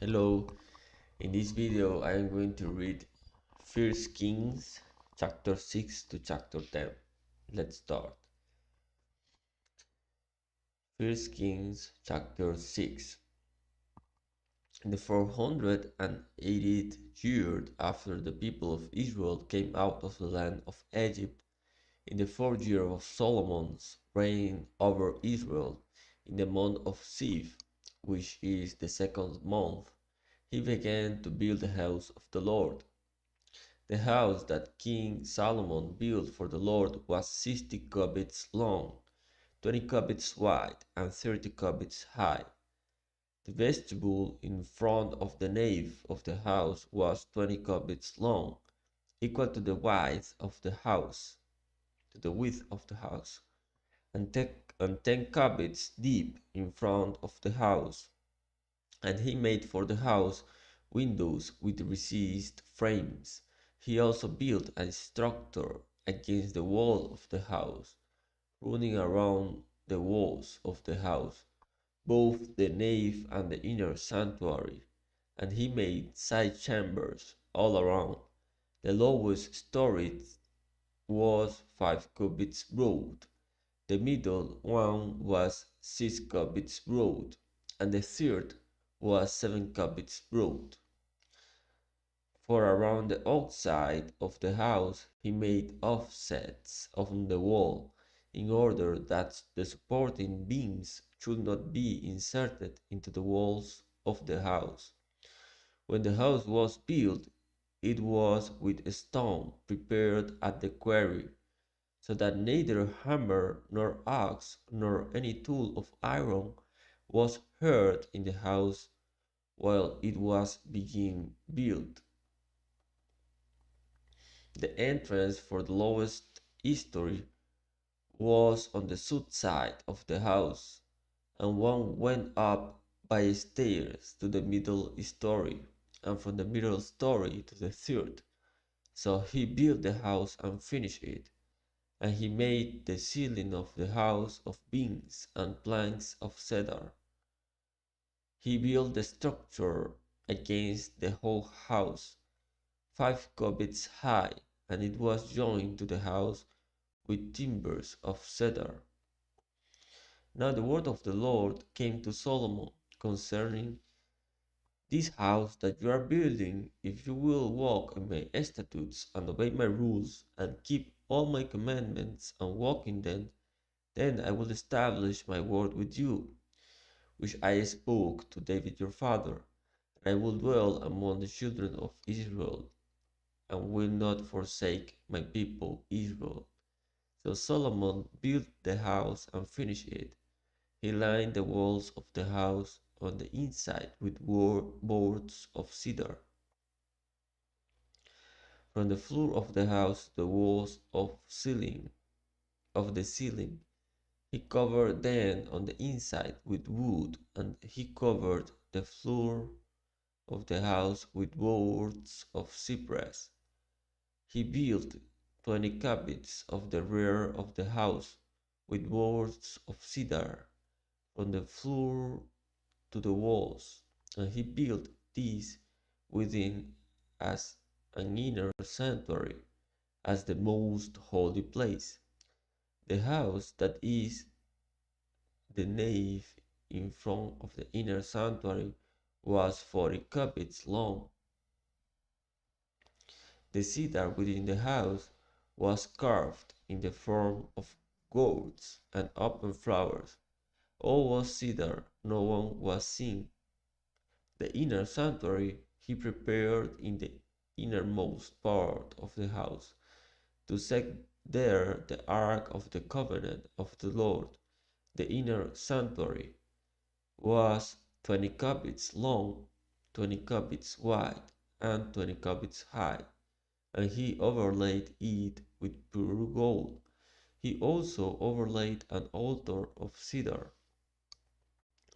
Hello, in this video I am going to read 1 Kings chapter 6 to chapter 10. Let's start. 1 Kings chapter 6. In the 480th year after the people of Israel came out of the land of Egypt, in the fourth year of Solomon's reign over Israel, in the month of Siv, which is the second month, he began to build the house of the Lord. The house that King Solomon built for the Lord was 60 cubits long, 20 cubits wide, and 30 cubits high. The vestibule in front of the nave of the house was 20 cubits long, equal to the width of the house, and 10 cubits deep in front of the house. And he made for the house windows with recessed frames. He also built a structure against the wall of the house, running around the walls of the house, both the nave and the inner sanctuary, and he made side chambers all around. The lowest story was 5 cubits broad, the middle one was 6 cubits broad, and the third was 7 cubits broad. For around the outside of the house he made offsets on the wall, in order that the supporting beams should not be inserted into the walls of the house. When the house was built, it was with stone prepared at the quarry, so that neither hammer nor axe nor any tool of iron was heard in the house while it was being built. The entrance for the lowest story was on the south side of the house, and one went up by stairs to the middle story, and from the middle story to the third. So he built the house and finished it. And he made the ceiling of the house of beams and planks of cedar. He built the structure against the whole house, 5 cubits high, and it was joined to the house with timbers of cedar. Now the word of the Lord came to Solomon concerning this house that you are building. If you will walk in my statutes and obey my rules and keep all my commandments and walk in them, then I will establish my word with you, which I spoke to David your father, and I will dwell among the children of Israel, and will not forsake my people Israel. So Solomon built the house and finished it. He lined the walls of the house on the inside with boards of cedar. From the floor of the house to the walls of the ceiling, he covered them on the inside with wood, and he covered the floor of the house with boards of cypress. He built 20 cubits of the rear of the house with boards of cedar from the floor to the walls, and he built these within as an inner sanctuary, as the most holy place. The house that is the nave in front of the inner sanctuary was 40 cubits long. The cedar within the house was carved in the form of gourds and open flowers. All was cedar, no one was seen. The inner sanctuary he prepared in the innermost part of the house, to set there the ark of the covenant of the Lord. The inner sanctuary was 20 cubits long, 20 cubits wide, and 20 cubits high, and he overlaid it with pure gold. He also overlaid an altar of cedar.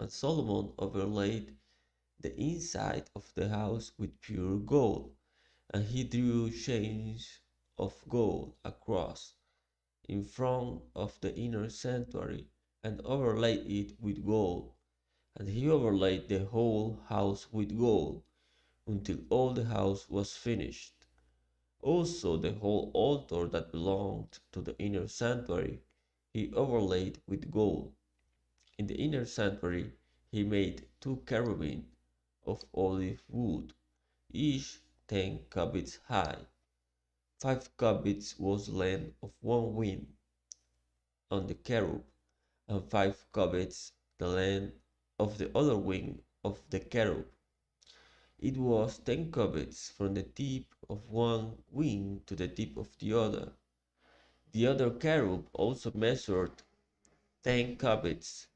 And Solomon overlaid the inside of the house with pure gold, and he drew chains of gold across in front of the inner sanctuary and overlaid it with gold. And he overlaid the whole house with gold until all the house was finished. Also, the whole altar that belonged to the inner sanctuary he overlaid with gold. In the inner sanctuary he made two cherubim of olive wood, each 10 cubits high. 5 cubits was the length of one wing on the cherub, and 5 cubits the length of the other wing of the cherub. It was 10 cubits from the tip of one wing to the tip of the other. The other cherub also measured 10 cubits.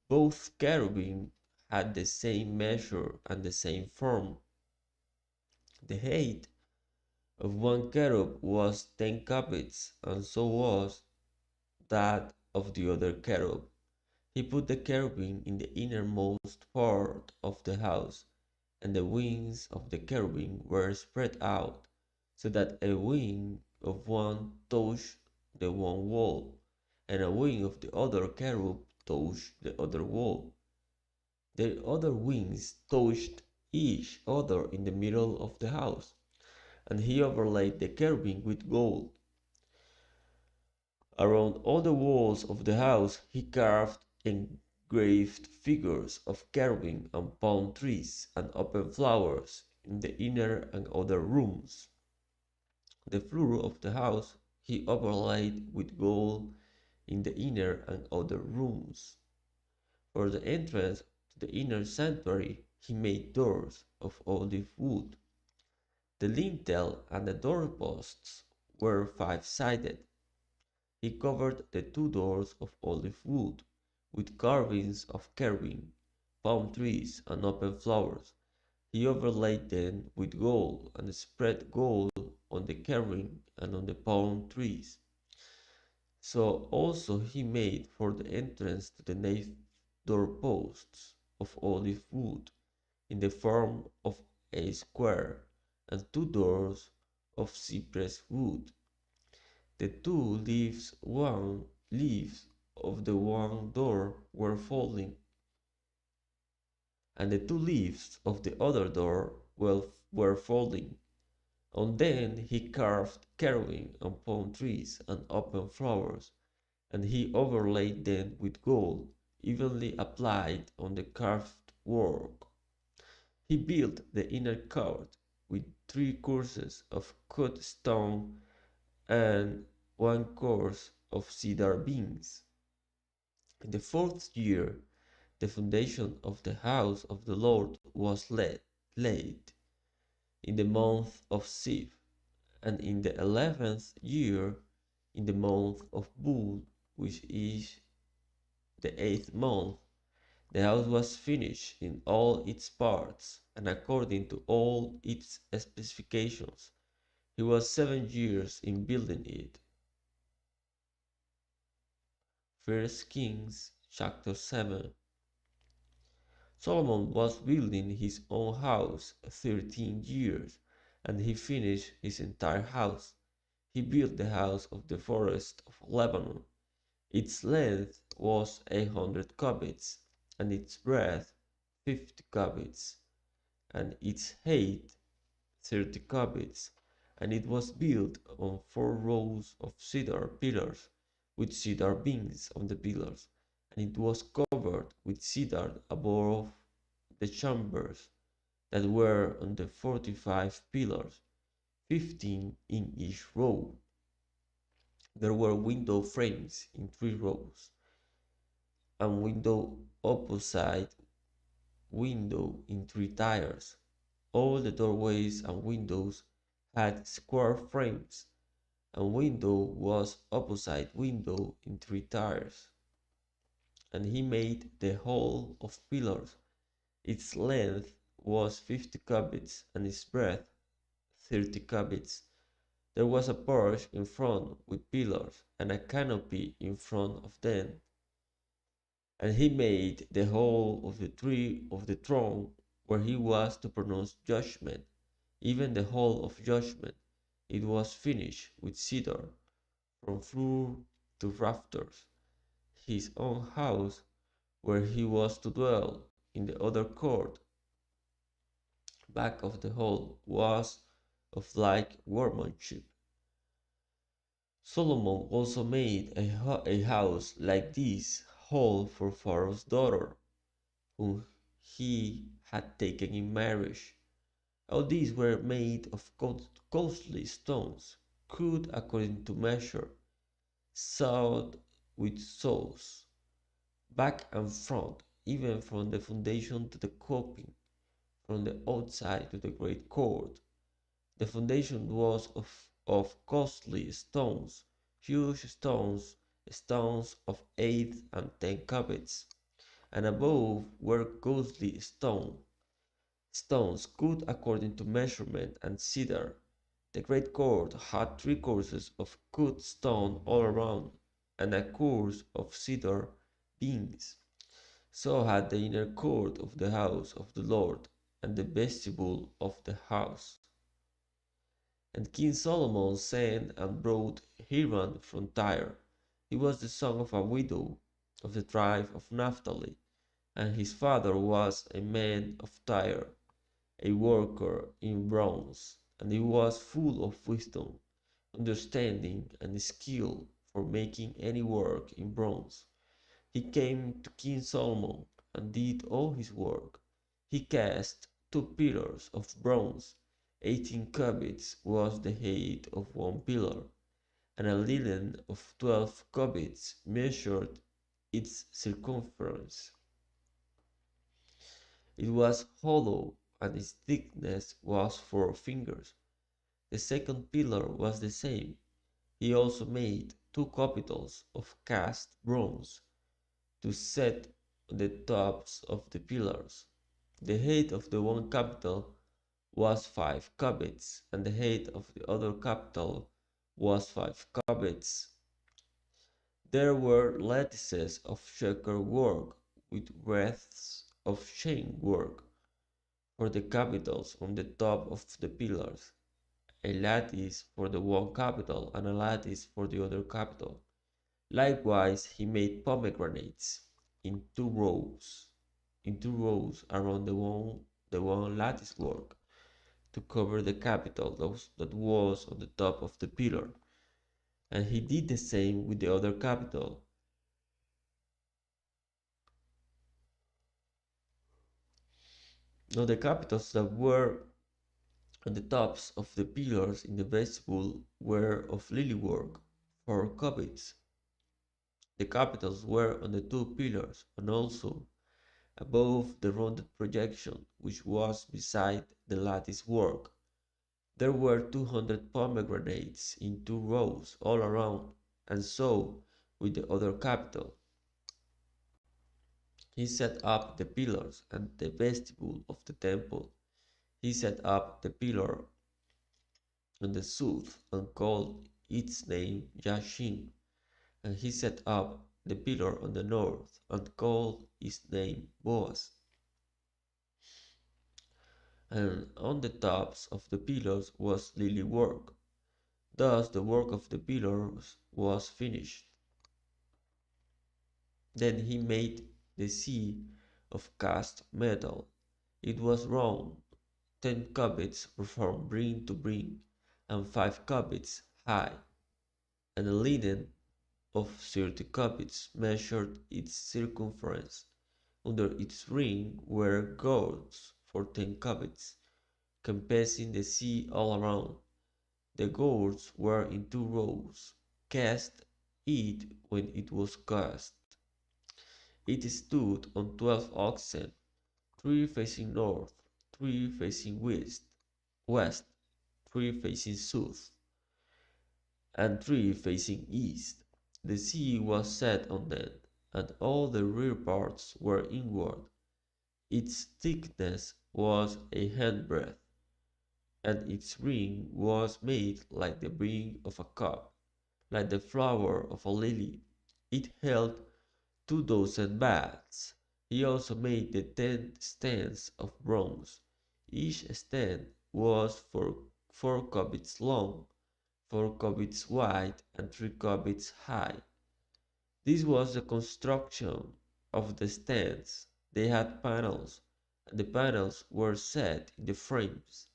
Both cherubim had the same measure and the same form. The height of one cherub was 10 cubits, and so was that of the other cherub. He put the cherubim in the innermost part of the house, and the wings of the cherubim were spread out, so that a wing of one touched the one wall, and a wing of the other cherub touched the other wall. The other wings touched each other in the middle of the house, and he overlaid the cherubim with gold. Around all the walls of the house he carved engraved figures of cherubim and palm trees and open flowers in the inner and outer rooms. The floor of the house he overlaid with gold in the inner and outer rooms. For the entrance to the inner sanctuary he made doors of olive wood. The lintel and the doorposts were 5-sided. He covered the two doors of olive wood with carvings of cherubim, palm trees, and open flowers. He overlaid them with gold and spread gold on the cherubim and on the palm trees. So also he made for the entrance to the nave doorposts of olive wood in the form of a square, and two doors of cypress wood. The two leaves of the one door were folding, and the two leaves of the other door were folding. On them he carved cherubim and palm trees and open flowers, and he overlaid them with gold, evenly applied on the carved work. He built the inner court with 3 courses of cut stone and 1 course of cedar beams. In the 4th year, the foundation of the house of the Lord was laid in the month of Ziv, and in the 11th year, in the month of Bul, which is the 8th month, the house was finished in all its parts, and according to all its specifications. He was 7 years in building it. 1 Kings chapter 7. Solomon was building his own house 13 years, and he finished his entire house. He built the house of the forest of Lebanon. Its length was 800 cubits, and its breadth 50 cubits, and its height 30 cubits, and it was built on 4 rows of cedar pillars, with cedar beams on the pillars, and it was covered with cedar above the chambers that were on the 45 pillars, 15 in each row. There were window frames in 3 rows, and window opposite window in 3 tiers. All the doorways and windows had square frames, and window was opposite window in 3 tiers. And he made the whole of pillars. Its length was 50 cubits, and its breadth 30 cubits. There was a porch in front with pillars, and a canopy in front of them. And he made the whole of the tree of the throne where he was to pronounce judgment, even the hall of judgment. It was finished with cedar from floor to rafters. His own house where he was to dwell in the other court, back of the hall, was of like workmanship. Solomon also made a house like this hall for Pharaoh's daughter, whom he had taken in marriage. All these were made of costly stones, cut according to measure, sawed with saws, back and front, even from the foundation to the coping, from the outside to the great court. The foundation was of costly stones, huge stones, stones of 8 and 10 cubits, and above were costly stones cut according to measurement and cedar. The great court had 3 courses of cut stone all around, and a course of cedar beams. So had the inner court of the house of the Lord, and the vestibule of the house. And King Solomon sent and brought Hiram from Tyre. He was the son of a widow of the tribe of Naphtali, and his father was a man of Tyre, a worker in bronze, and he was full of wisdom, understanding, and skill for making any work in bronze. He came to King Solomon and did all his work. He cast 2 pillars of bronze. 18 cubits was the height of one pillar, and a linen of 12 cubits measured its circumference. It was hollow, and its thickness was 4 fingers. The second pillar was the same. He also made 2 capitals of cast bronze to set on the tops of the pillars. The height of the one capital was 5 cubits, and the height of the other capital was 5 cubits. There were lattices of checker work with wreaths of chain work for the capitals on the top of the pillars, a lattice for the one capital and a lattice for the other capital. Likewise, he made pomegranates in two rows around the one lattice work to cover the capital that was on the top of the pillar. And he did the same with the other capital. Now the capitals that were on the tops of the pillars in the vestibule were of lily work, 4 cubits. The capitals were on the 2 pillars, and also above the rounded projection which was beside the lattice work. There were 200 pomegranates in 2 rows all around, and so with the other capital. He set up the pillars and the vestibule of the temple. He set up the pillar on the south and called its name Yashin. And he set up the pillar on the north and called its name Boaz. And on the tops of the pillars was lily work. Thus the work of the pillars was finished. Then he made the sea of cast metal. It was round, 10 cubits from brim to brim, and 5 cubits high, and a linen of 30 cubits measured its circumference. Under its ring were gourds for 10 cubits, compassing the sea all around. The gourds were in 2 rows. Cast it when it was cast. It stood on 12 oxen, 3 facing north, 3 facing west, 3 facing south, and 3 facing east. The sea was set on them, and all the rear parts were inward. Its thickness was a handbreadth, and its ring was made like the ring of a cup, like the flower of a lily. It held 2 dozen baths. He also made the 10 stands of bronze. Each stand was 4 cubits long, 4 cubits wide, and 3 cubits high. This was the construction of the stands. they had panels, and the panels were set in the frames.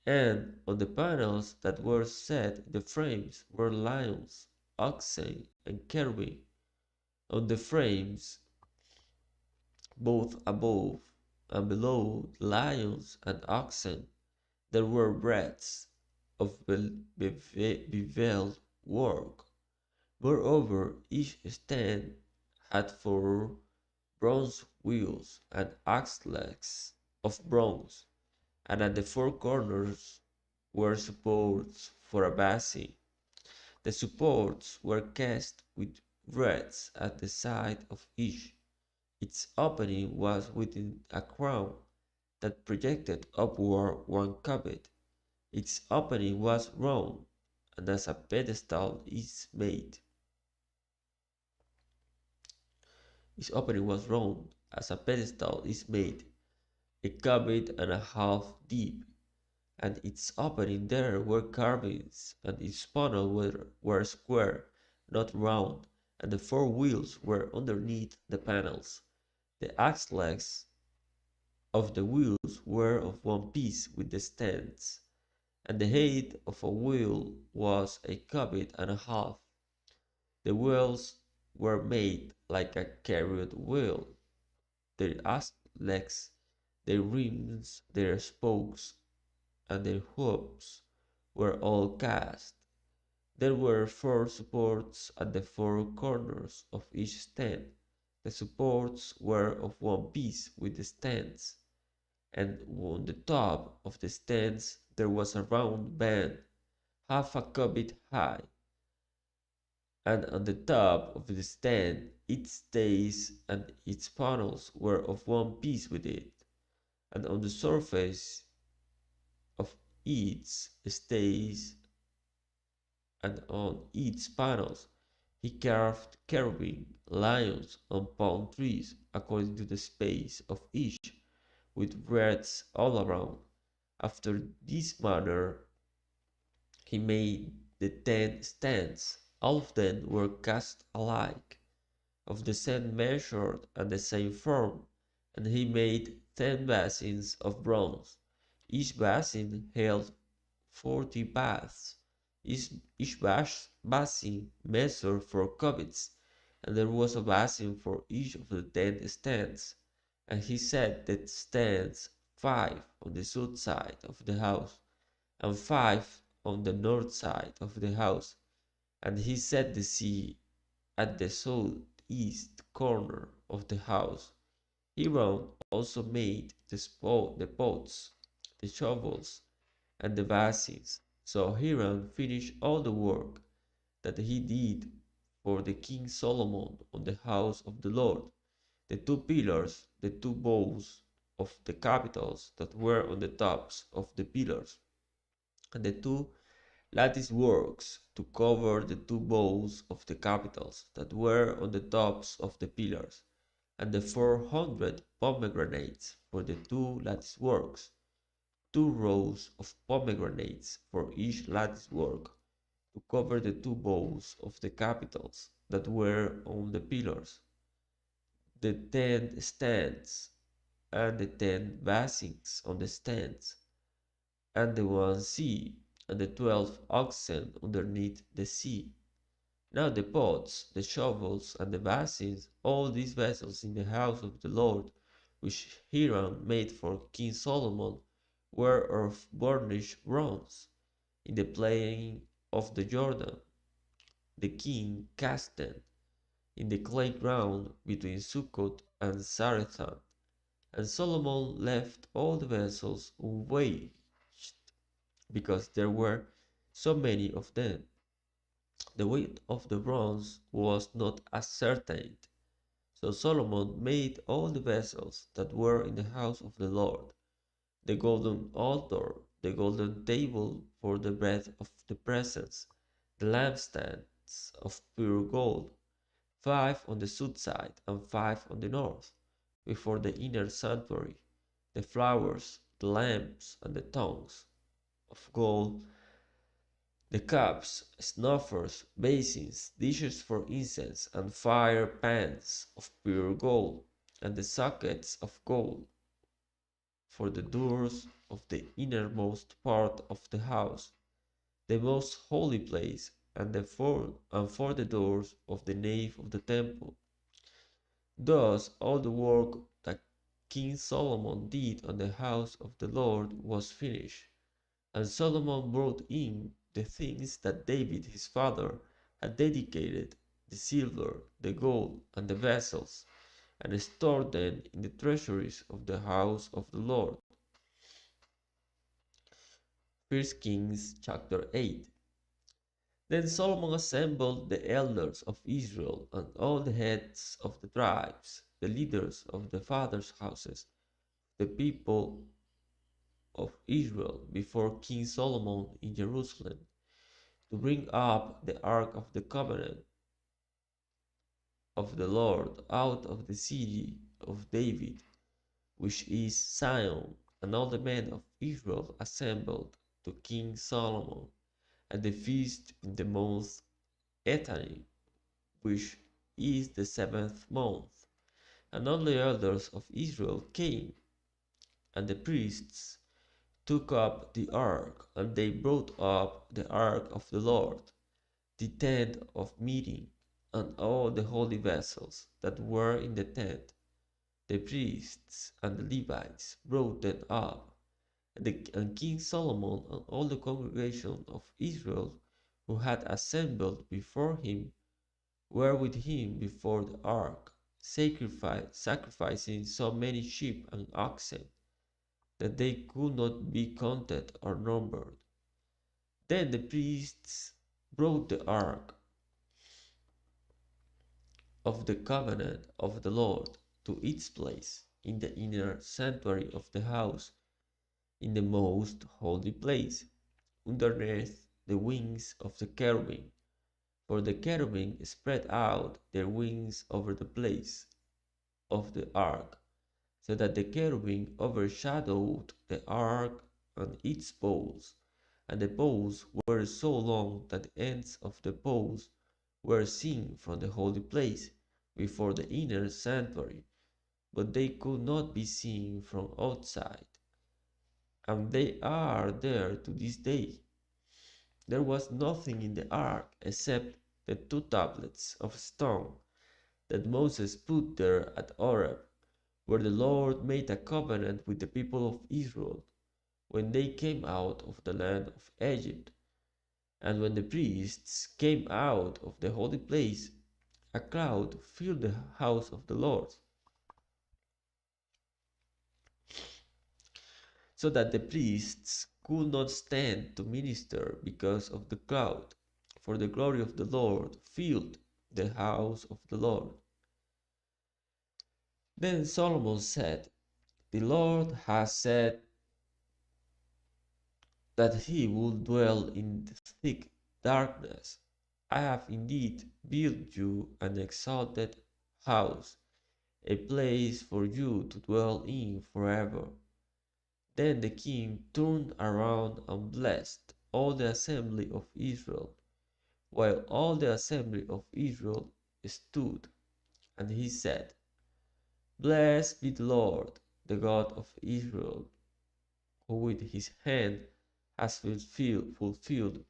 And on the panels that were set in the frames were lions, oxen, and cherubim. On the frames, both above and below the lions and oxen, there were wreaths of beveled work. Moreover, each stand had four bronze wheels and axles of bronze, and at the four corners were supports for a basin. The supports were cast with wreaths at the side of each. Its opening was within a crown that projected upward one cubit. Its opening was round, and as a pedestal is made. Its opening was round, as a pedestal is made, a cubit and a half deep, and its opening there were carvings, and its panels were square, not round, and the four wheels were underneath the panels. The axles of the wheels were of one piece with the stands, and the height of a wheel was a cubit and a half. The wheels were made like a chariot wheel. Their legs, their rims, their spokes, and their hoops were all cast. There were four supports at the four corners of each stand. The supports were of one piece with the stands, and on the top of the stands there was a round band, half a cubit high, and on the top of the stand its stays and its panels were of one piece with it, and on the surface of its stays and on its panels he carved cherubim, lions, and palm trees according to the space of each, with wreaths all around. After this manner he made the 10 stands. All of them were cast alike, of the same measure and the same form, and he made 10 basins of bronze. Each basin held 40 baths. Each basin measured 4 cubits, and there was a basin for each of the 10 stands. And he set the stands 5 on the south side of the house, and 5 on the north side of the house. And he set the sea at the southeast corner of the house. Hiram also made the pots, the shovels, and the basins. So Hiram finished all the work that he did for the king Solomon on the house of the Lord. The 2 pillars, the 2 bowls of the capitals that were on the tops of the pillars, and the 2 lattice works to cover the 2 bowls of the capitals that were on the tops of the pillars, and the 400 pomegranates for the 2 lattice works, 2 rows of pomegranates for each lattice work to cover the 2 bowls of the capitals that were on the pillars, the 10 stands, and the 10 basins on the stands, and the one sea, and the 12 oxen underneath the sea. Now the pots, the shovels, and the basins, all these vessels in the house of the Lord, which Hiram made for King Solomon, were of burnished bronze. In the plain of the Jordan, the king cast them in the clay ground between Succoth and Zarethan. And Solomon left all the vessels unwashed, because there were so many of them. The weight of the bronze was not ascertained. So Solomon made all the vessels that were in the house of the Lord, the golden altar, the golden table for the bread of the presence, the lampstands of pure gold, 5 on the south side and 5 on the north, before the inner sanctuary, the flowers, the lamps, and the tongues of gold, the cups, snuffers, basins, dishes for incense, and fire pans of pure gold. and the sockets of gold for the doors of the innermost part of the house, the most holy place, and for the doors of the nave of the temple. Thus all the work that King Solomon did on the house of the Lord was finished. And Solomon brought in the things that David his father had dedicated, the silver, the gold, and the vessels, and stored them in the treasuries of the house of the Lord. 1 Kings chapter 8. Then Solomon assembled the elders of Israel and all the heads of the tribes, the leaders of the fathers' houses, the people of Israel before King Solomon in Jerusalem, to bring up the ark of the covenant of the Lord out of the city of David, which is Zion. And all the men of Israel assembled to King Solomon at the feast in the month Ethanim, which is the 7th month. And all the elders of Israel came, and the priests took up the ark, and they brought up the ark of the Lord, the tent of meeting, and all the holy vessels that were in the tent. The priests and the Levites brought them up, and King Solomon and all the congregation of Israel who had assembled before him were with him before the ark, sacrificing so many sheep and oxen that they could not be counted or numbered. Then the priests brought the ark of the covenant of the Lord to its place in the inner sanctuary of the house, in the most holy place, underneath the wings of the cherubim. For the cherubim spread out their wings over the place of the ark, so that the cherubim overshadowed the ark and its poles. And the poles were so long that the ends of the poles were seen from the holy place before the inner sanctuary, but they could not be seen from outside. And they are there to this day. There was nothing in the ark except the 2 tablets of stone that Moses put there at Horeb, where the Lord made a covenant with the people of Israel when they came out of the land of Egypt. And when the priests came out of the holy place, a cloud filled the house of the Lord, so that the priests could not stand to minister because of the cloud, for the glory of the Lord filled the house of the Lord. Then Solomon said, "The Lord has said that he would dwell in the thick darkness. I have indeed built you an exalted house, a place for you to dwell in forever." Then the king turned around and blessed all the assembly of Israel, while all the assembly of Israel stood. And he said, "Blessed be the Lord, the God of Israel, who with his hand has fulfilled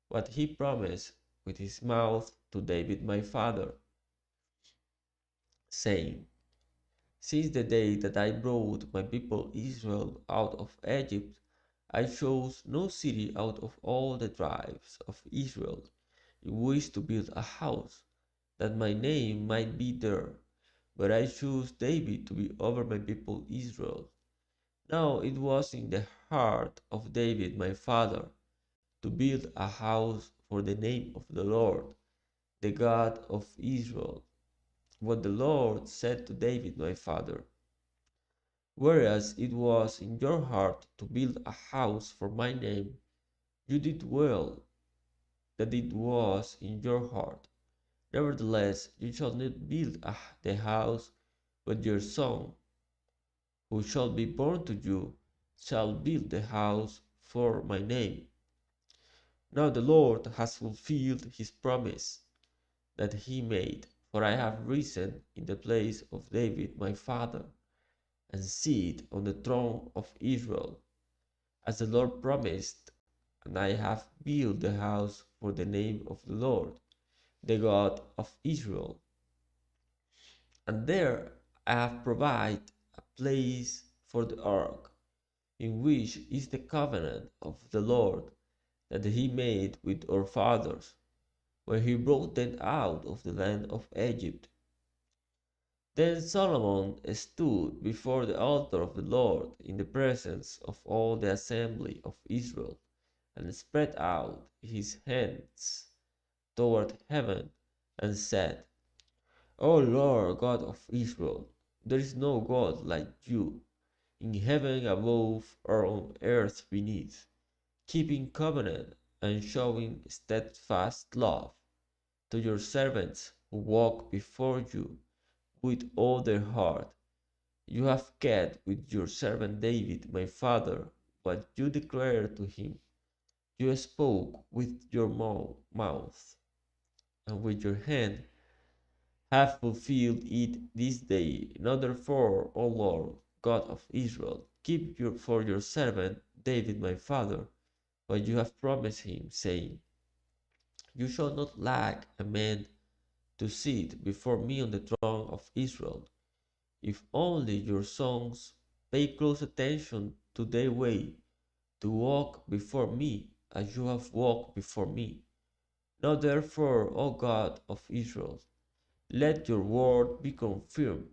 what he promised with his mouth to David my father, saying, Since the day that I brought my people Israel out of Egypt, I chose no city out of all the tribes of Israel in which to build a house, that my name might be there, but I chose David to be over my people Israel. Now it was in the heart of David my father to build a house for the name of the Lord, the God of Israel, what the Lord said to David my father. Whereas it was in your heart to build a house for my name, you did well that it was in your heart. Nevertheless, you shall not build the house, but your son, who shall be born to you, shall build the house for my name. Now the Lord has fulfilled his promise that he made, For I have risen in the place of David my father, and sit on the throne of Israel, as the Lord promised, and I have built the house for the name of the Lord, the God of Israel. And there I have provided a place for the ark, in which is the covenant of the Lord that he made with our fathers, when he brought them out of the land of Egypt. Then Solomon stood before the altar of the Lord in the presence of all the assembly of Israel, and spread out his hands toward heaven, and said, O Lord God of Israel, there is no God like you, in heaven above or on earth beneath, keeping covenant and showing steadfast love to your servants who walk before you with all their heart. You have kept with your servant David, my father, what you declared to him. You spoke with your mouth, and with your hand have fulfilled it this day. Now therefore, O Lord, God of Israel, keep for your servant David my father what you have promised him, saying, You shall not lack a man to sit before me on the throne of Israel. If only your sons pay close attention to their way, to walk before me as you have walked before me. Now therefore, O God of Israel, let your word be confirmed,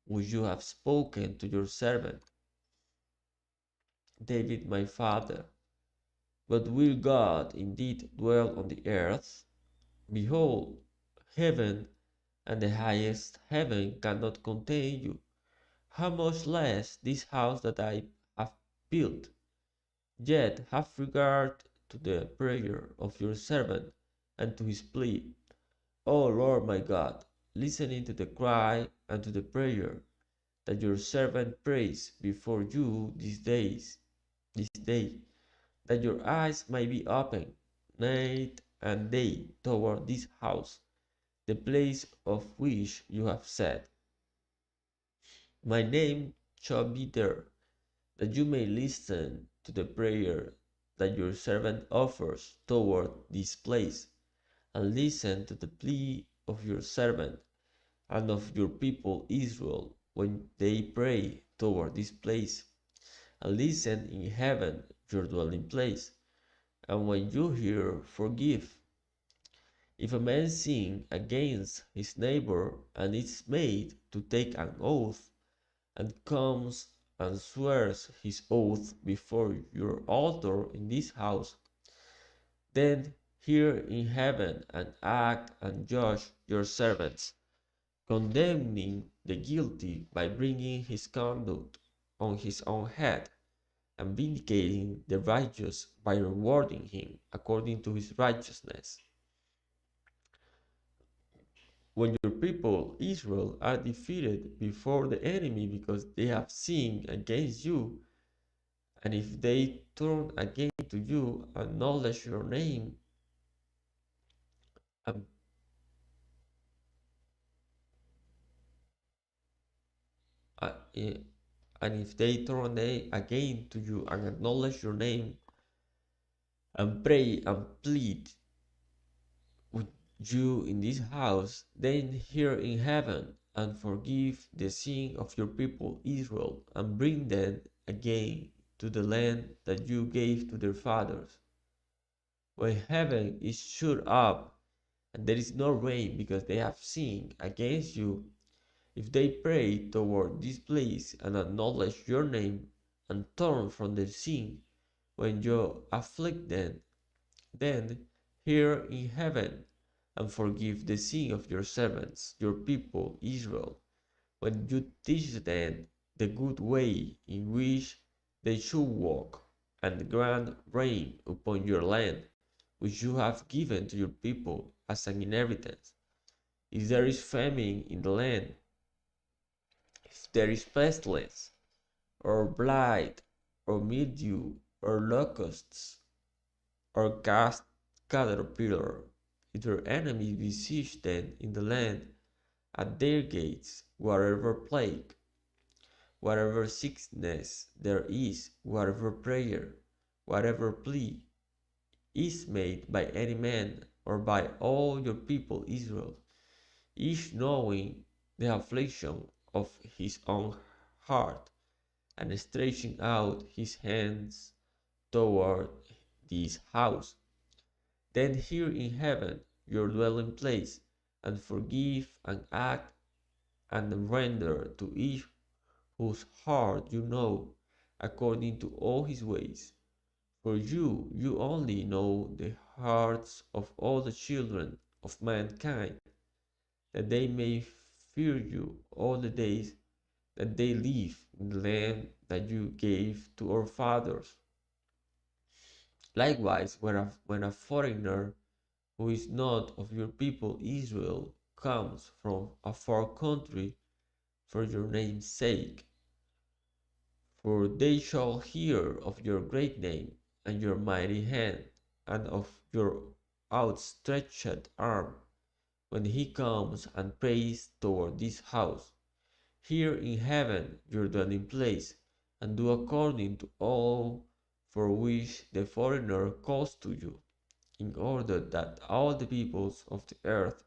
which you have spoken to your servant David my father. But will God indeed dwell on the earth? Behold, heaven and the highest heaven cannot contain you. How much less this house that I have built? Yet have regard to the prayer of your servant and to his plea. O Lord my God, listening to the cry and to the prayer that your servant prays before you this day, that your eyes may be open night and day toward this house, the place of which you have said, My name shall be there, that you may listen to the prayer that your servant offers toward this place, and listen to the plea of your servant and of your people Israel when they pray toward this place, and listen in heaven, your dwelling place, and when you hear, forgive. If a man sin against his neighbor and is made to take an oath, and comes and swears his oath before your altar in this house, then hear in heaven and act and judge your servants, condemning the guilty by bringing his conduct on his own head, and vindicating the righteous by rewarding him according to his righteousness. When your people Israel are defeated before the enemy because they have sinned against you, and if they turn again to you, acknowledge your name, and, uh, eh, and if they turn again to you and acknowledge your name, and pray and plead with you in this house, then hear in heaven and forgive the sin of your people Israel, and bring them again to the land that you gave to their fathers. When heaven is shut up and there is no rain because they have sinned against you, if they pray toward this place and acknowledge your name and turn from their sin when you afflict them, then hear in heaven and forgive the sin of your servants, your people Israel, when you teach them the good way in which they should walk, and grant rain upon your land, which you have given to your people as an inheritance. If there is famine in the land, if there is pestilence, or blight, or mildew, or locusts, or caterpillar, if your enemies besiege them in the land, at their gates whatever plague, whatever sickness there is, whatever prayer, whatever plea is made by any man or by all your people Israel, each knowing the affliction of his own heart, and stretching out his hands toward this house, then hear in heaven your dwelling place, and forgive and act and render to each whose heart you know, according to all his ways. For you only know the hearts of all the children of mankind, that they may fear you all the days that they live in the land that you gave to our fathers. Likewise, when a foreigner who is not of your people Israel comes from a far country for your name's sake, for they shall hear of your great name and your mighty hand and of your outstretched arm when he comes and prays toward this house. Hear in heaven your dwelling place, and do according to all for which the foreigner calls to you, in order that all the peoples of the earth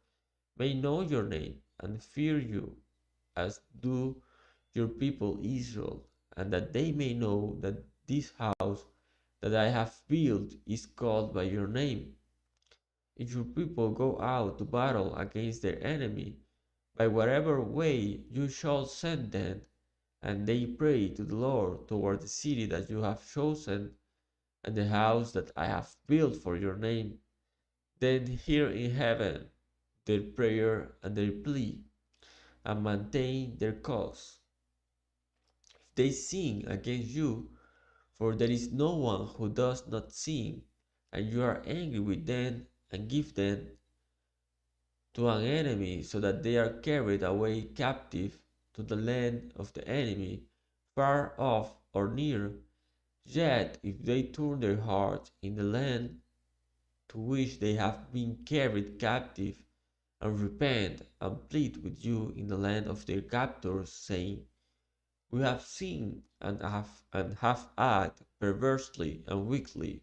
may know your name and fear you, as do your people Israel, and that they may know that this house that I have built is called by your name. If your people go out to battle against their enemy, by whatever way you shall send them, and they pray to the Lord toward the city that you have chosen, and the house that I have built for your name, then hear in heaven their prayer and their plea, and maintain their cause. If they sin against you, for there is no one who does not sin, and you are angry with them, and give them to an enemy, so that they are carried away captive to the land of the enemy, far off or near, yet if they turn their hearts in the land to which they have been carried captive, and repent and plead with you in the land of their captors, saying, we have sinned and have acted perversely and wickedly.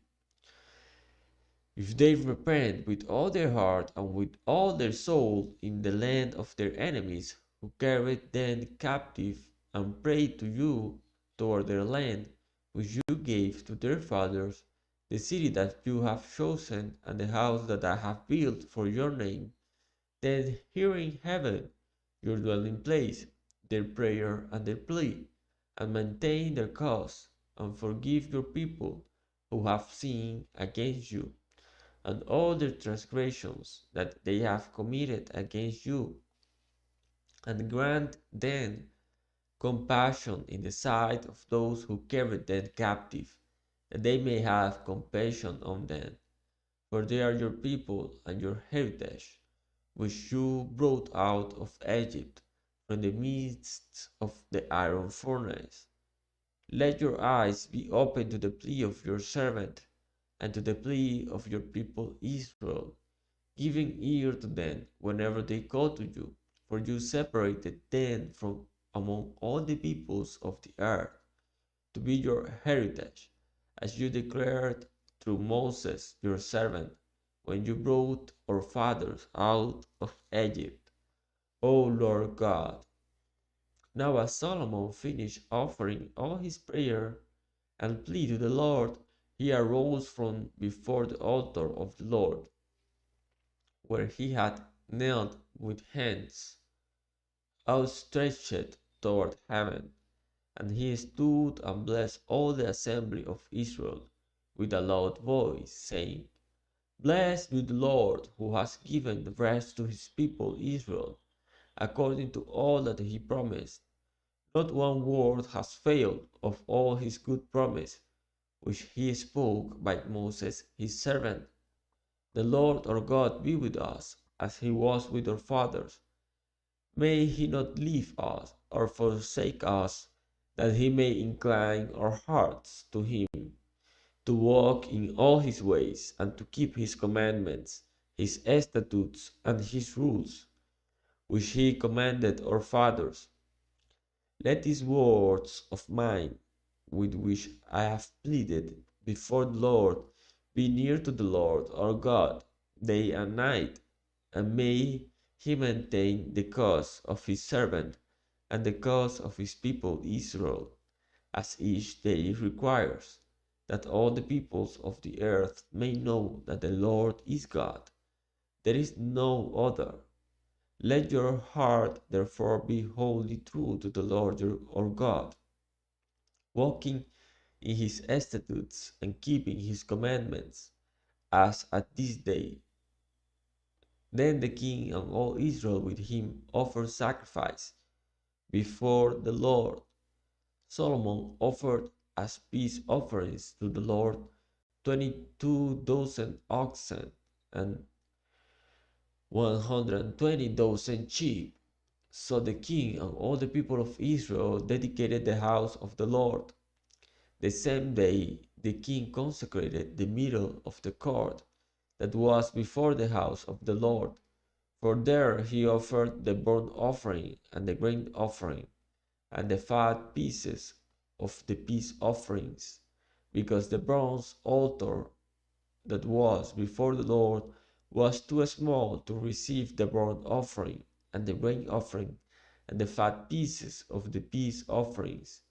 If they repent with all their heart and with all their soul in the land of their enemies, who carried them captive, and prayed to you toward their land, which you gave to their fathers, the city that you have chosen, and the house that I have built for your name, then hear in heaven your dwelling place, their prayer and their plea, and maintain their cause, and forgive your people who have sinned against you, and all their transgressions that they have committed against you, and grant them compassion in the sight of those who carried them captive, that they may have compassion on them, for they are your people and your heritage, which you brought out of Egypt from the midst of the iron furnace. Let your eyes be open to the plea of your servant and to the plea of your people Israel, giving ear to them whenever they call to you, for you separated them from among all the peoples of the earth to be your heritage, as you declared through Moses your servant, when you brought our fathers out of Egypt. O Lord God. Now as Solomon finished offering all his prayer and plea to the Lord, he arose from before the altar of the Lord, where he had knelt with hands outstretched toward heaven. And he stood and blessed all the assembly of Israel with a loud voice, saying, blessed be the Lord, who has given the rest to his people Israel, according to all that he promised. Not one word has failed of all his good promise, which he spoke by Moses his servant. The Lord our God be with us, as he was with our fathers. May he not leave us or forsake us, that he may incline our hearts to him, to walk in all his ways, and to keep his commandments, his statutes, and his rules, which he commanded our fathers. Let these words of mine, with which I have pleaded before the Lord, be near to the Lord our God day and night, and may he maintain the cause of his servant and the cause of his people Israel, as each day requires, that all the peoples of the earth may know that the Lord is God. There is no other. Let your heart therefore be wholly true to the Lord your our God, walking in his statutes and keeping his commandments, as at this day. Then the king and all Israel with him offered sacrifice before the Lord. Solomon offered as peace offerings to the Lord 22,000 oxen and 120,000 sheep. So the king and all the people of Israel dedicated the house of the Lord. The same day the king consecrated the middle of the court that was before the house of the Lord, for there he offered the burnt offering and the grain offering and the fat pieces of the peace offerings, because the bronze altar that was before the Lord was too small to receive the burnt offering and the grain offering and the fat pieces of the peace offerings.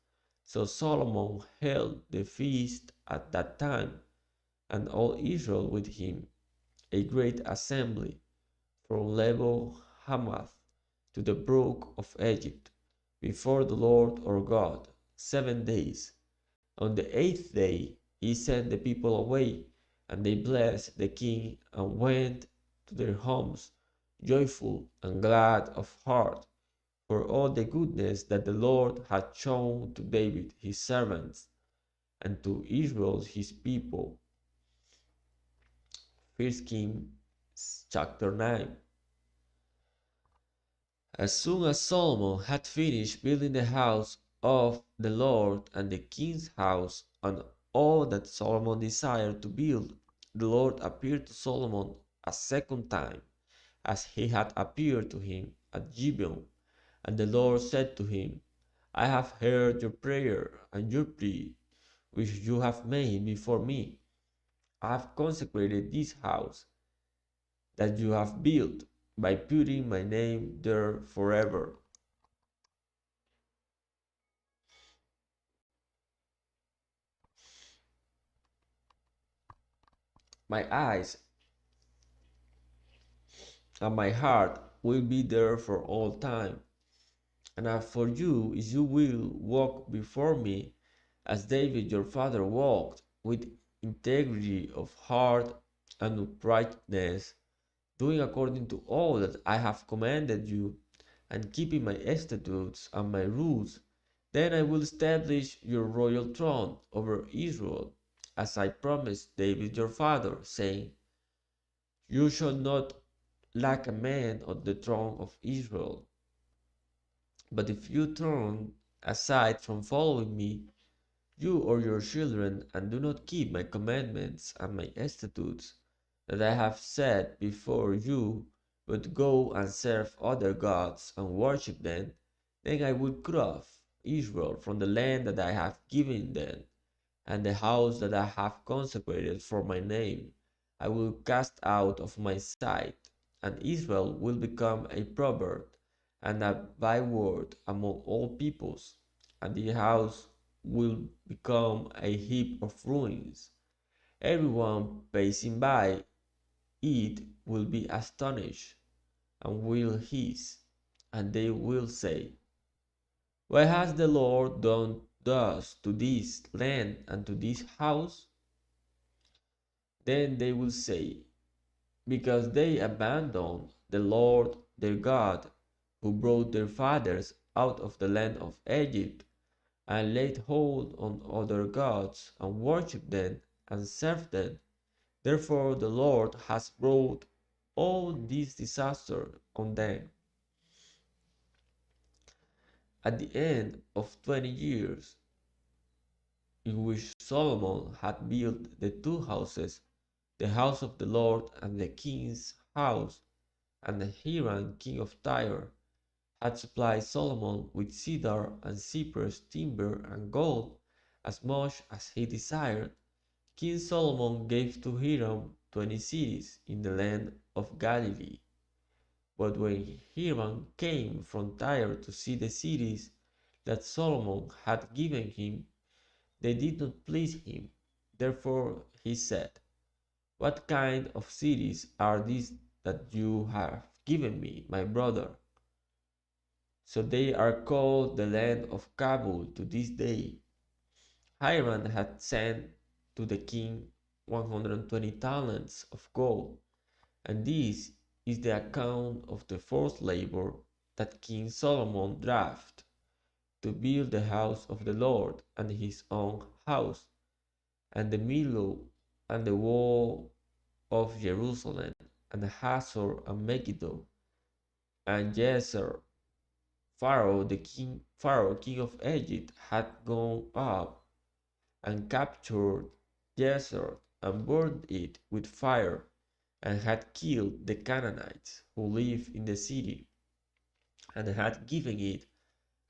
So Solomon held the feast at that time, and all Israel with him, a great assembly, from Lebo Hamath to the brook of Egypt, before the Lord our God, 7 days. On the eighth day he sent the people away, and they blessed the king and went to their homes, joyful and glad of heart, for all the goodness that the Lord had shown to David his servant, and to Israel his people. First Kings chapter 9. As soon as Solomon had finished building the house of the Lord and the king's house and all that Solomon desired to build, the Lord appeared to Solomon a second time, as he had appeared to him at Gibeon. And the Lord said to him, I have heard your prayer and your plea, which you have made before me. I have consecrated this house that you have built by putting my name there forever. My eyes and my heart will be there for all time. And as for you, you will walk before me as David your father walked, with integrity of heart and uprightness, doing according to all that I have commanded you, and keeping my statutes and my rules. Then I will establish your royal throne over Israel, as I promised David your father, saying, You shall not lack a man on the throne of Israel. But if you turn aside from following me, you or your children, and do not keep my commandments and my statutes that I have set before you, but go and serve other gods and worship them, then I will cut off Israel from the land that I have given them, and the house that I have consecrated for my name I will cast out of my sight, and Israel will become a proverb and a byword among all peoples, and the house will become a heap of ruins. Everyone passing by it will be astonished and will hiss, and they will say, Why has the Lord done thus to this land and to this house? Then they will say, Because they abandoned the Lord their God, who brought their fathers out of the land of Egypt, and laid hold on other gods, and worshipped them, and served them. Therefore the Lord has brought all this disaster on them. At the end of 20 years, in which Solomon had built the two houses, the house of the Lord and the king's house, and Hiram, king of Tyre, had supplied Solomon with cedar and cypress timber and gold, as much as he desired, King Solomon gave to Hiram 20 cities in the land of Galilee. But when Hiram came from Tyre to see the cities that Solomon had given him, they did not please him. Therefore he said, "What kind of cities are these that you have given me, my brother?" So they are called the land of Kabul to this day. Hiram had sent to the king 120 talents of gold, and this is the account of the forced labor that King Solomon drafted to build the house of the Lord and his own house, and the Millo and the wall of Jerusalem, and Hazor and Megiddo, and Jezer. Pharaoh, king of Egypt, had gone up and captured Jezer and burned it with fire, and had killed the Canaanites who lived in the city, and had given it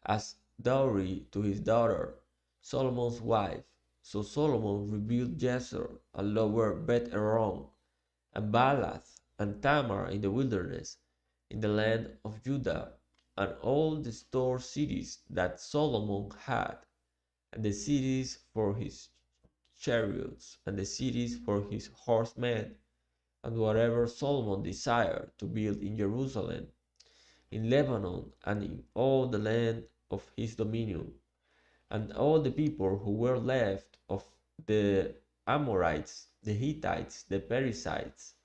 as dowry to his daughter, Solomon's wife. So Solomon rebuilt Jezer and lower Bet Eron, and Baalath and Tamar in the wilderness, in the land of Judah, and all the store cities that Solomon had, and the cities for his chariots, and the cities for his horsemen, and whatever Solomon desired to build in Jerusalem, in Lebanon, and in all the land of his dominion, and all the people who were left of the Amorites, the Hittites, the Perizzites,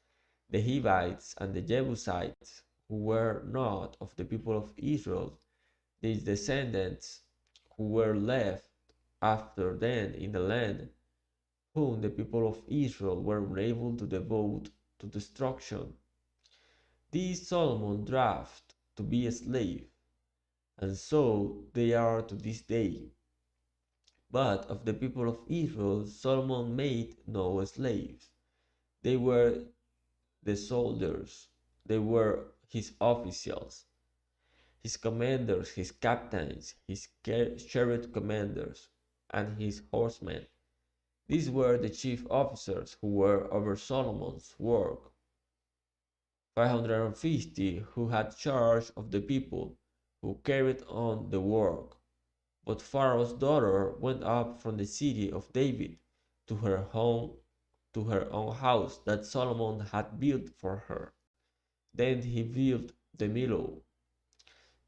the Hivites, and the Jebusites, who were not of the people of Israel, these descendants who were left after them in the land, whom the people of Israel were unable to devote to destruction. These Solomon drafted to be a slave, and so they are to this day. But of the people of Israel Solomon made no slaves. They were the soldiers, they were his officials, his commanders, his captains, his chariot commanders, and his horsemen. These were the chief officers who were over Solomon's work, 550 who had charge of the people, who carried on the work. But Pharaoh's daughter went up from the city of David to her home, to her own house that Solomon had built for her. Then he built the Millo.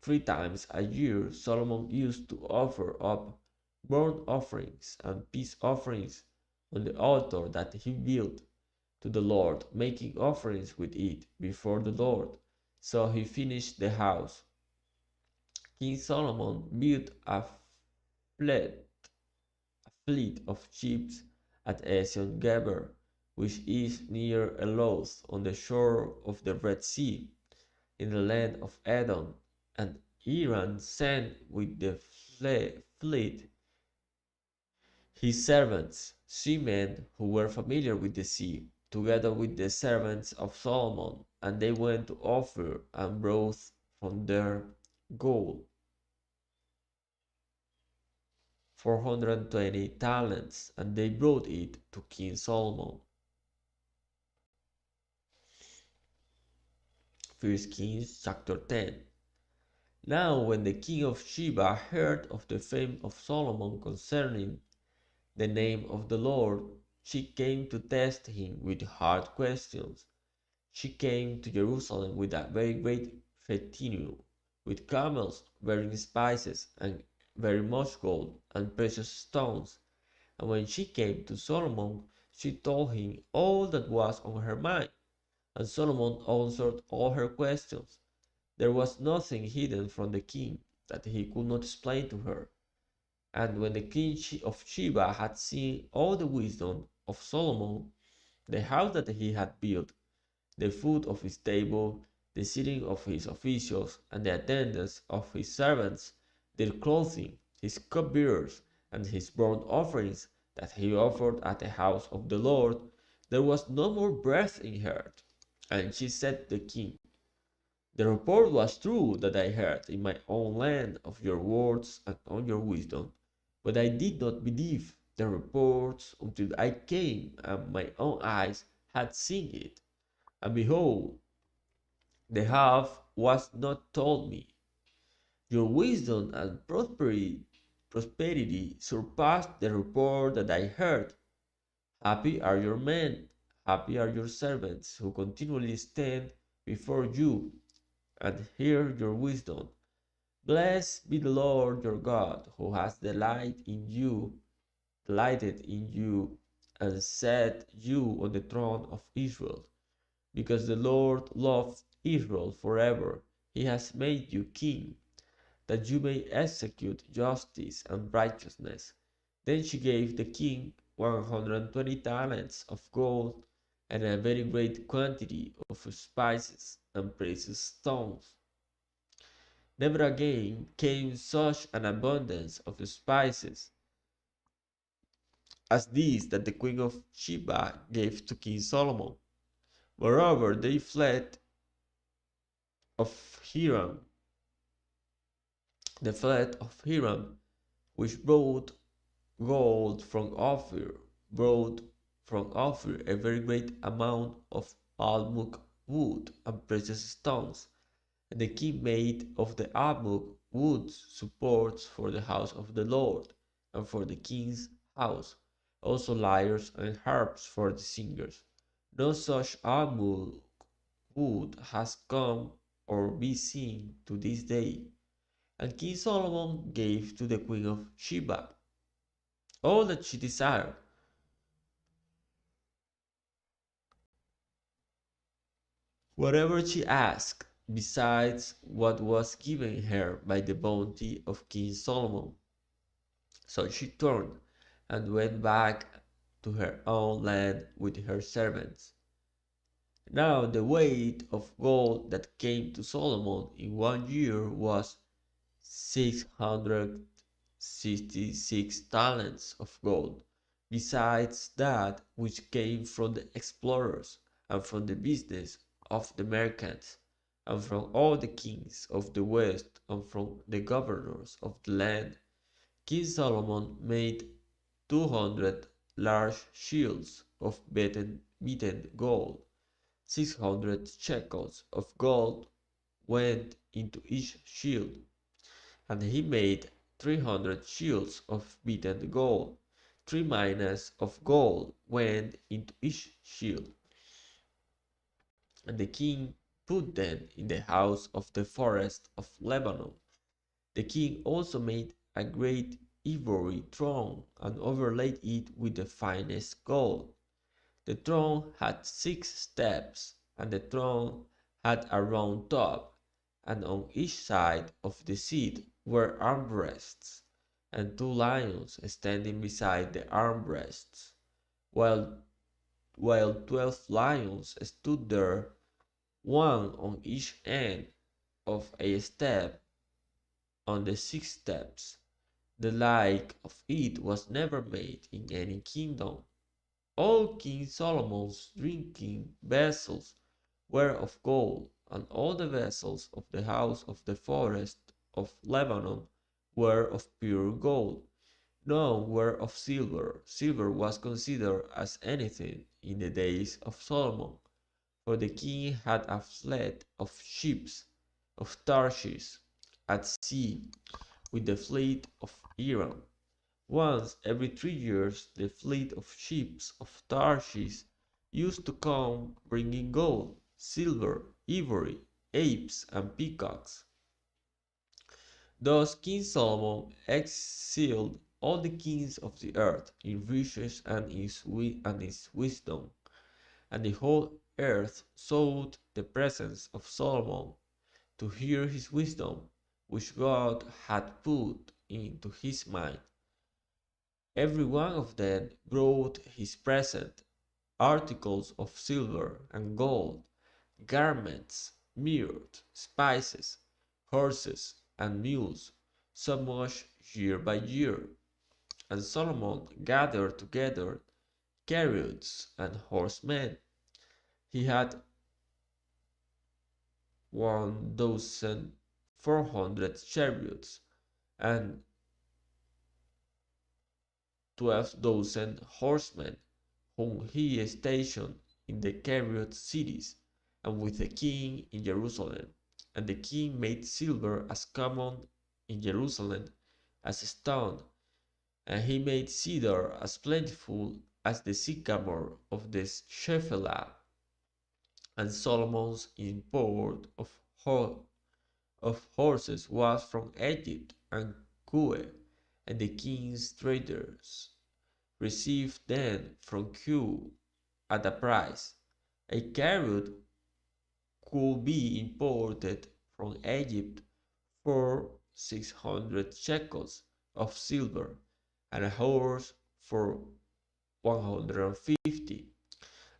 3 times a year Solomon used to offer up burnt offerings and peace offerings on the altar that he built to the Lord, making offerings with it before the Lord. So he finished the house. King Solomon built fleet, a fleet of ships at Ezion Geber, which is near Eloth on the shore of the Red Sea, in the land of Edom, and Hiram sent with the fleet his servants, seamen who were familiar with the sea, together with the servants of Solomon, and they went to Ophir and brought from there gold, 420 talents, and they brought it to King Solomon. 1 Kings chapter 10. Now when the king of Sheba heard of the fame of Solomon concerning the name of the Lord, she came to test him with hard questions. She came to Jerusalem with a very great retinue, with camels bearing spices, and very much gold and precious stones. And when she came to Solomon, she told him all that was on her mind, and Solomon answered all her questions. There was nothing hidden from the king that he could not explain to her. And when the king of Sheba had seen all the wisdom of Solomon, the house that he had built, the food of his table, the sitting of his officials, and the attendance of his servants, their clothing, his cupbearers, and his burnt offerings that he offered at the house of the Lord, there was no more breath in her. And she said to the king, The report was true that I heard in my own land of your words and on your wisdom, but I did not believe the reports until I came and my own eyes had seen it. And behold, the half was not told me. Your wisdom and prosperity surpassed the report that I heard. Happy are your men, happy are your servants who continually stand before you and hear your wisdom. Blessed be the Lord your God, who has delighted in you, and set you on the throne of Israel. Because the Lord loved Israel forever, he has made you king, that you may execute justice and righteousness. Then she gave the king 120 talents of gold and a very great quantity of spices and precious stones. Never again came such an abundance of spices as these that the queen of Sheba gave to King Solomon. Moreover, they fled of Hiram, the fled of Hiram, which brought from Ophir a very great amount of almug wood and precious stones. And the king made of the almug wood supports for the house of the Lord and for the king's house, also lyres and harps for the singers. No such almug wood has come or be seen to this day. And King Solomon gave to the queen of Sheba all that she desired, whatever she asked, besides what was given her by the bounty of King Solomon. So she turned and went back to her own land with her servants. Now the weight of gold that came to Solomon in 1 year was 666 talents of gold, besides that which came from the explorers, and from the business of the merchants, and from all the kings of the west, and from the governors of the land. King Solomon made 200 large shields of beaten gold. 600 shekels of gold went into each shield, and he made 300 shields of beaten gold. 3 minas of gold went into each shield, and the king put them in the house of the forest of Lebanon. The king also made a great ivory throne and overlaid it with the finest gold. The throne had 6 steps, and the throne had a round top, and on each side of the seat were armrests, and 2 lions standing beside the armrests, while 12 lions stood there, one on each end of a step on the 6 steps. The like of it was never made in any kingdom. All King Solomon's drinking vessels were of gold, and all the vessels of the house of the forest of Lebanon were of pure gold. None were of silver. Silver was considered as anything in the days of Solomon, for the king had a fleet of ships of Tarshish at sea with the fleet of Iran. Once every 3 years the fleet of ships of Tarshish used to come bringing gold, silver, ivory, apes, and peacocks. Thus King Solomon excelled all the kings of the earth in riches and in wisdom, and the whole earth sought the presence of Solomon to hear his wisdom, which God had put into his mind. Every one of them brought his present, articles of silver and gold, garments, myrrh, spices, horses, and mules, so much year by year. And Solomon gathered together chariots and horsemen. He had 1,400 chariots and 12,000 horsemen, whom he stationed in the chariot cities, and with the king in Jerusalem. And the king made silver as common in Jerusalem as stone, and he made cedar as plentiful as the sycamore of the Shephelah. And Solomon's import of horses was from Egypt and Kue, and the king's traders received them from Kue at a price. A chariot could be imported from Egypt for 600 shekels of silver, and a horse for 150.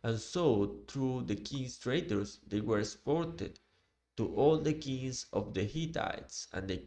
And so, through the king's traders, they were exported to all the kings of the Hittites and the